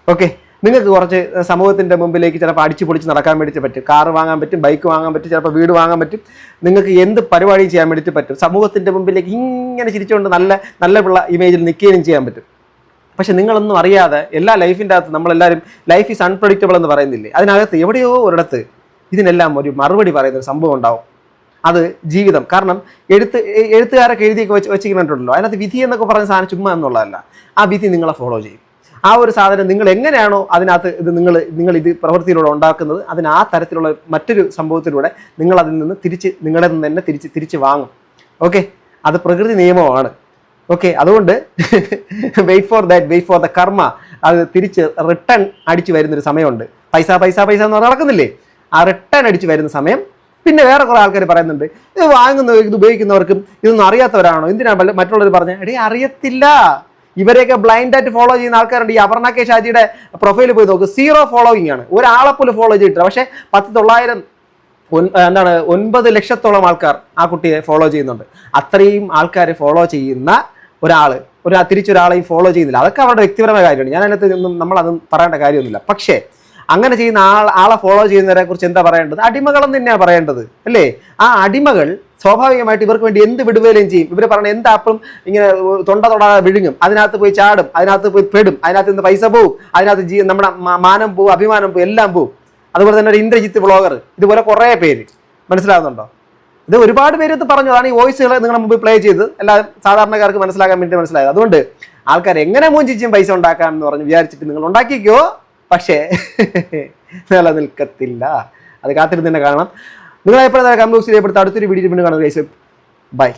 ഓക്കെ, നിങ്ങൾക്ക് കുറച്ച് സമൂഹത്തിൻ്റെ മുമ്പിലേക്ക് ചിലപ്പോൾ അടിച്ചു പൊളിച്ച് നടക്കാൻ വേണ്ടിയിട്ട് പറ്റും. കാറ് വാങ്ങാൻ പറ്റും, ബൈക്ക് വാങ്ങാൻ പറ്റും, ചിലപ്പോൾ വീട് വാങ്ങാൻ പറ്റും. നിങ്ങൾക്ക് എന്ത് പരിപാടിയും ചെയ്യാൻ വേണ്ടിയിട്ട് പറ്റും. സമൂഹത്തിൻ്റെ മുമ്പിലേക്ക് ഇങ്ങനെ ചിരിച്ചുകൊണ്ട് നല്ല പിള്ള ഇമേജിൽ നിൽക്കുകയും ചെയ്യാൻ പറ്റും. പക്ഷെ നിങ്ങളൊന്നും അറിയാതെ എല്ലാ ലൈഫിൻ്റെ അകത്ത് നമ്മളെല്ലാവരും ലൈഫ് ഈസ് അൺപ്രഡിക്റ്റബിൾ എന്ന് പറയുന്നില്ലേ, അതിനകത്ത് എവിടെയോ ഒരിടത്ത് ഇതിനെല്ലാം ഒരു മറുപടി പറയുന്നൊരു സംഭവം ഉണ്ടാവും. അത് ജീവിതം. കാരണം എഴുത്തുകാരൊക്കെ എഴുതിയൊക്കെ വെച്ചിട്ടുണ്ടല്ലോ, അതിനകത്ത് വിധി എന്നൊക്കെ പറഞ്ഞ സാധനം ചുമ്മാ എന്നുള്ളതല്ല. ആ വിധി നിങ്ങളെ ഫോളോ ചെയ്യും. ആ ഒരു സാധനം നിങ്ങൾ എങ്ങനെയാണോ അതിനകത്ത് ഇത് നിങ്ങൾ ഇത് പ്രവൃത്തിയിലൂടെ ഉണ്ടാക്കുന്നത്, അതിന് ആ തരത്തിലുള്ള മറ്റൊരു സംഭവത്തിലൂടെ നിങ്ങൾ അതിൽ നിന്ന് നിങ്ങളെ നിന്ന് തന്നെ തിരിച്ച് വാങ്ങും. ഓക്കെ, അത് പ്രകൃതി നിയമമാണ്. ഓക്കെ, അതുകൊണ്ട് വെയിറ്റ് ഫോർ ദ കർമ്മ. അത് തിരിച്ച് റിട്ടേൺ അടിച്ചു വരുന്നൊരു സമയമുണ്ട്. പൈസ എന്ന് പറഞ്ഞാൽ നടക്കുന്നില്ലേ, ആ റിട്ടേൺ അടിച്ചു വരുന്ന സമയം. പിന്നെ വേറെ കുറെ ആൾക്കാർ പറയുന്നുണ്ട് ഇത് ഇത് ഉപയോഗിക്കുന്നവർക്കും ഇതൊന്നും അറിയാത്തവരാണോ, എന്തിനാണ് മറ്റുള്ളവർ പറഞ്ഞത്? അറിയത്തില്ല. ഇവരെയൊക്കെ ബ്ലൈൻഡായിട്ട് ഫോളോ ചെയ്യുന്ന ആൾക്കാരുണ്ട്. ഈ അപർണ കെ ഷാജിയുടെ പ്രൊഫൈൽ പോയി നോക്ക്, 0 ഫോളോയിങ് ആണ്. ഒരാളെ പോലും ഫോളോ ചെയ്തിട്ടില്ല. പക്ഷേ 9 ലക്ഷത്തോളം ആൾക്കാർ ആ കുട്ടിയെ ഫോളോ ചെയ്യുന്നുണ്ട്. അത്രയും ആൾക്കാരെ ഫോളോ ചെയ്യുന്ന തിരിച്ചൊരാളെയും ഫോളോ ചെയ്യുന്നില്ല. അതൊക്കെ അവരുടെ വ്യക്തിപരമായ കാര്യമാണ്. ഞാൻ അതിനകത്ത് നമ്മളത് പറയേണ്ട കാര്യമൊന്നുമില്ല. പക്ഷേ അങ്ങനെ ചെയ്യുന്ന ആളെ ഫോളോ ചെയ്യുന്നവരെ കുറിച്ച് എന്താ പറയേണ്ടത്? അടിമകളെന്ന് തന്നെയാണ് പറയേണ്ടത്, അല്ലേ? ആ അടിമകൾ സ്വാഭാവികമായിട്ട് ഇവർക്ക് വേണ്ടി എന്ത് വിടുവേലയും ചെയ്യും. ഇവർ പറഞ്ഞ എന്ത് ആപ്പും ഇങ്ങനെ തൊടാതെ വിഴുങ്ങും, അതിനകത്ത് പോയി ചാടും, അതിനകത്ത് പോയി പെടും, അതിനകത്ത് നിന്ന് പൈസ പോവും, അതിനകത്ത് നമ്മുടെ മാനം പോവും, അഭിമാനം പോവും, എല്ലാം പോവും. അതുപോലെ തന്നെ ഒരു ഇന്ദ്രജിത്ത് വ്ളോഗർ, ഇതുപോലെ കുറേ പേര്. മനസ്സിലാകുന്നുണ്ടോ? ഇത് ഒരുപാട് പേര് ഇത് പറഞ്ഞു. അതാണ് ഈ വോയിസുകൾ നിങ്ങളുടെ മുമ്പിൽ പ്ലേ ചെയ്ത് എല്ലാവരും സാധാരണക്കാർക്ക് മനസ്സിലാക്കാൻ വേണ്ടി മനസ്സിലായത്. അതുകൊണ്ട് ആൾക്കാർ എങ്ങനെ മൂഞ്ചിച്ചും പൈസ ഉണ്ടാക്കാം എന്ന് പറഞ്ഞ് വിചാരിച്ചിട്ട് നിങ്ങൾ ഉണ്ടാക്കിക്കോ. പക്ഷേ നിലനിൽക്കത്തില്ല. അത് കാത്തിരുന്ന് തന്നെ കാണണം. നിങ്ങളെപ്പോഴും കമന്റ് ബോക്സിൽ അടുത്തൊരു വീഡിയോ കാണുക. ബൈ.